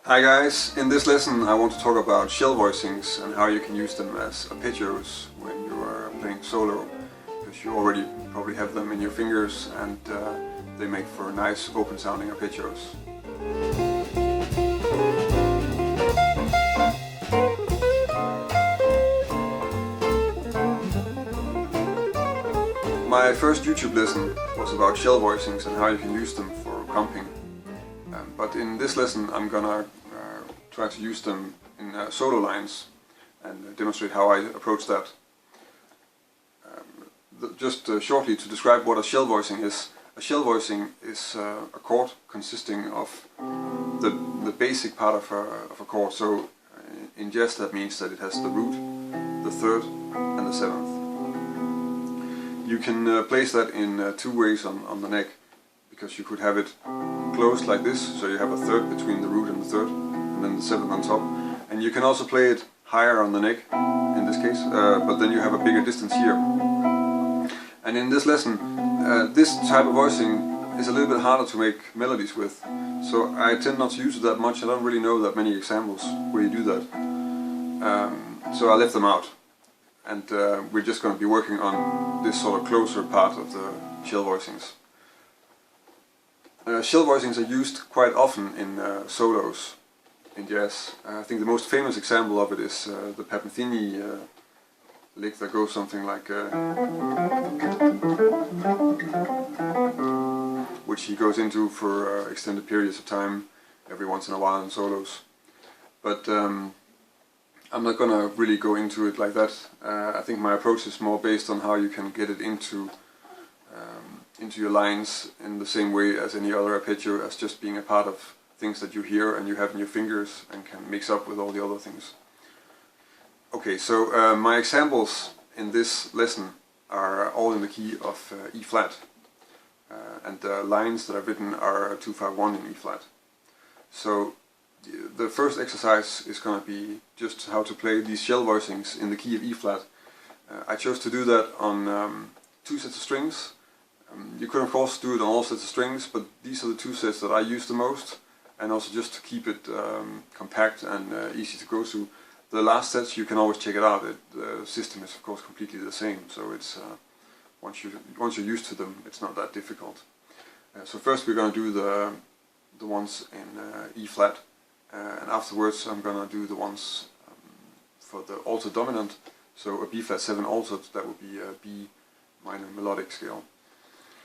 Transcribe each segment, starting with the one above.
Hi guys, in this lesson I want to talk about shell voicings and how you can use them as arpeggios when you are playing solo, because you already probably have them in your fingers and they make for nice open sounding arpeggios. My first YouTube lesson was about shell voicings and how you can use them for comping. But in this lesson I'm gonna try to use them in solo lines and demonstrate how I approach that. Just shortly to describe what a shell voicing is. A shell voicing is a chord consisting of the basic part of a chord. So in jazz that means that it has the root, the third and the seventh. You can place that in two ways on the neck, because you could have it closed like this, so you have a third between the root and the third, and then the seventh on top. And you can also play it higher on the neck, in this case, but then you have a bigger distance here. And in this lesson, this type of voicing is a little bit harder to make melodies with, so I tend not to use it that much. I don't really know that many examples where you do that, so I left them out. And we're just going to be working on this sort of closer part of the shell voicings. Shell voicings are used quite often in solos in jazz. I think the most famous example of it is the Papinthini lick that goes something like which he goes into for extended periods of time every once in a while in solos. But I'm not going to really go into it like that. I think my approach is more based on how you can get it into your lines in the same way as any other arpeggio, as just being a part of things that you hear and you have in your fingers and can mix up with all the other things. Okay, so my examples in this lesson are all in the key of E flat, and the lines that I've written are 2-5-1 in E flat. So the first exercise is going to be just how to play these shell voicings in the key of E flat. I chose to do that on two sets of strings. You could of course do it on all sets of strings, but these are the two sets that I use the most, and also just to keep it compact and easy to go through. The last sets you can always check it out. The system is of course completely the same, so it's once you're used to them, it's not that difficult. So first we're going to do the ones in E flat. And afterwards I'm going to do the ones for the altered dominant, so a B flat 7 altered, that would be a B minor melodic scale.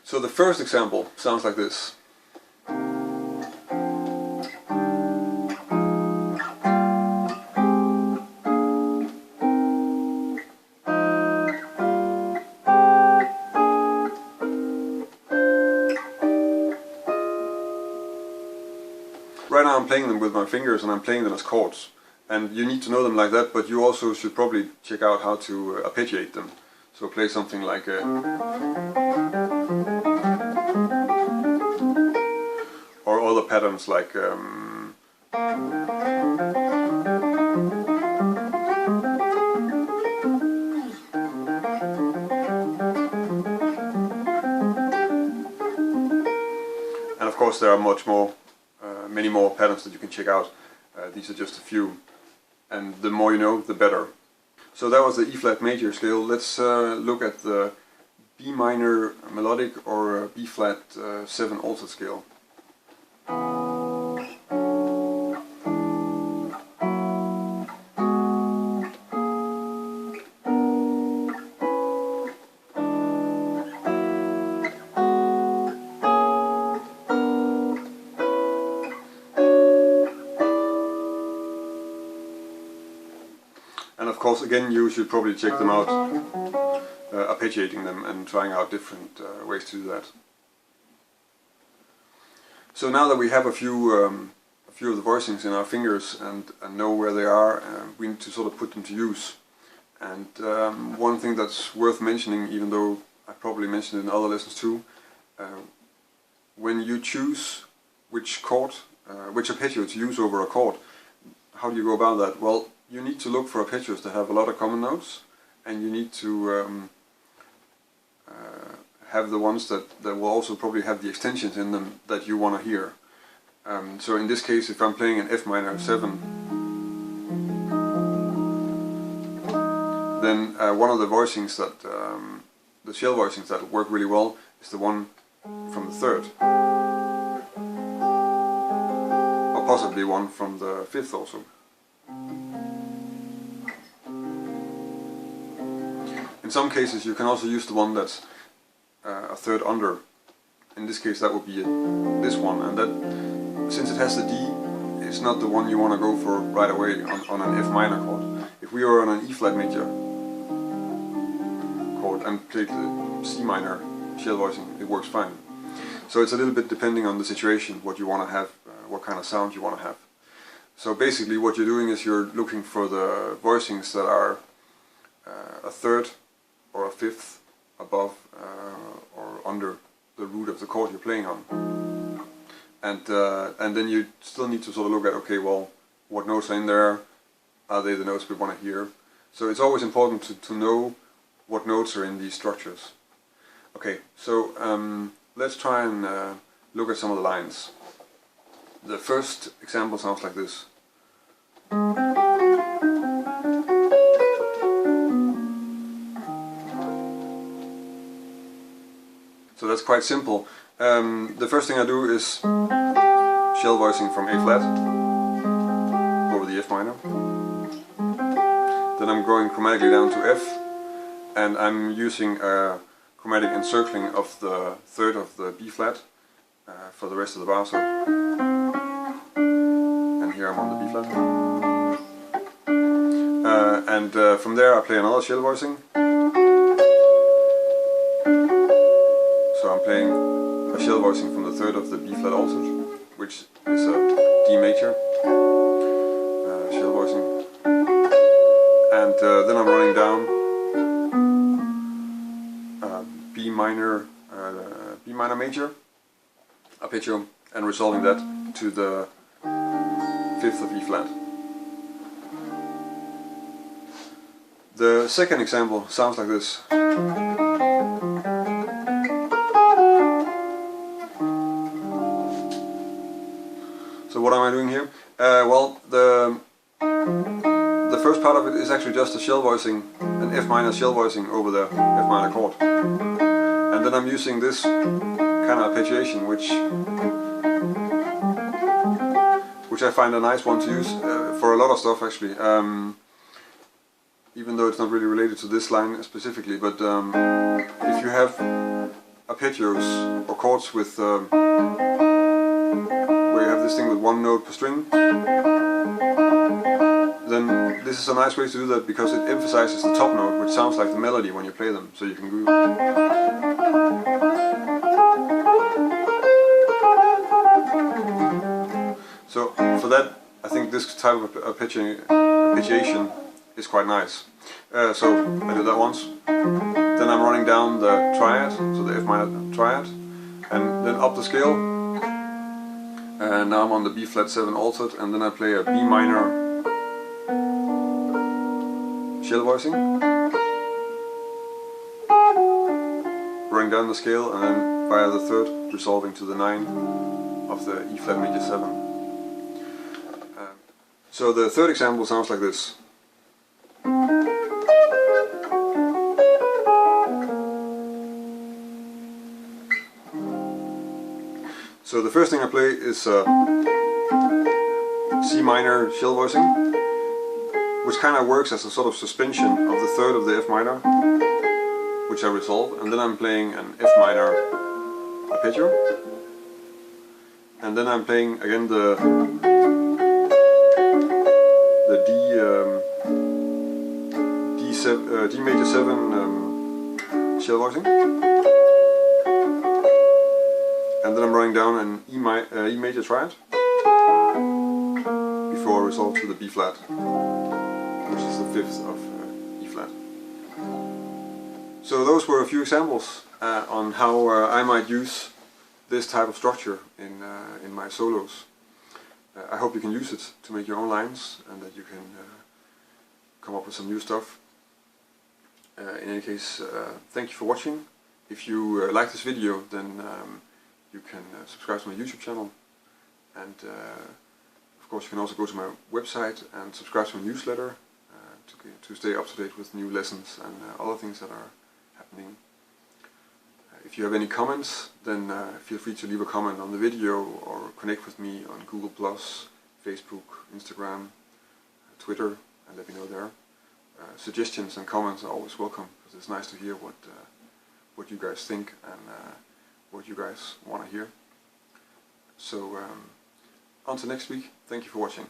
So the first example sounds like this. Right now I'm playing them with my fingers and I'm playing them as chords, and you need to know them like that, but you also should probably check out how to arpeggiate them. So play something like a, or other patterns like and of course there are many more patterns that you can check out. These are just a few, and the more you know, the better. So that was the E flat major scale. Let's look at the B minor melodic or B flat 7 altered scale. And of course, again, you should probably check them out, arpeggiating them and trying out different ways to do that. So now that we have a few of the voicings in our fingers and know where they are, we need to sort of put them to use. And one thing that's worth mentioning, even though I probably mentioned it in other lessons too, when you choose which chord, which arpeggio to use over a chord, how do you go about that? Well, you need to look for arpeggios that have a lot of common notes, and you need to have the ones that will also probably have the extensions in them that you want to hear. So in this case, if I'm playing an F minor 7, then one of the voicings that, the shell voicings that work really well is the one from the 3rd. Or possibly one from the 5th also. In some cases you can also use the one that's a 3rd under. In this case that would be this one, and that, since it has the D, it's not the one you want to go for right away on an F minor chord. If we were on an E flat major chord and played the C minor shell voicing, it works fine. So it's a little bit depending on the situation, what you want to have, what kind of sound you want to have. So basically what you're doing is you're looking for the voicings that are a 3rd or a 5th above or under the root of the chord you're playing on. And then you still need to sort of look at, okay, well, what notes are in there? Are they the notes we want to hear? So it's always important to know what notes are in these structures. Okay, so let's try and look at some of the lines. The first example sounds like this. So that's quite simple. The first thing I do is shell voicing from A flat over the F minor. Then I'm going chromatically down to F, and I'm using a chromatic encircling of the 3rd of the B flat for the rest of the bar. So, and here I'm on the B flat. And from there I play another shell voicing. So I'm playing a shell voicing from the 3rd of the B flat altered, which is a D major shell voicing, and then I'm running down B minor major arpeggio and resolving that to the 5th of E flat. The second example sounds like this. So what am I doing here? Well, the first part of it is actually just a shell voicing, an F minor shell voicing over the F minor chord. And then I'm using this kind of arpeggiation, which I find a nice one to use for a lot of stuff actually. Even though it's not really related to this line specifically, but if you have arpeggios or chords with where you have this thing with one note per string, then this is a nice way to do that because it emphasizes the top note, which sounds like the melody when you play them. So you can go. So for that, I think this type of arpeggiation is quite nice. So I do that once. Then I'm running down the triad, so the F minor triad, and then up the scale. And now I'm on the B flat 7 altered, and then I play a B minor shell voicing, running down the scale, and then via the 3rd resolving to the 9 of the E flat major 7. So the third example sounds like this. So the first thing I play is C minor shell voicing, which kind of works as a sort of suspension of the 3rd of the F minor, which I resolve, and then I'm playing an F minor arpeggio, and then I'm playing again the D major 7 shell voicing, and then I'm running down an E major triad before I resolve to the B flat, which is the 5th of E flat. So those were a few examples on how I might use this type of structure in my solos. I hope you can use it to make your own lines and that you can come up with some new stuff. In any case, thank you for watching. If you like this video, then you can subscribe to my YouTube channel, and of course you can also go to my website and subscribe to my newsletter to stay up to date with new lessons and other things that are happening. If you have any comments, then feel free to leave a comment on the video or connect with me on Google+, Facebook, Instagram, Twitter, and let me know there. Suggestions and comments are always welcome, because it's nice to hear what you guys think and what you guys want to hear. So until next week, thank you for watching.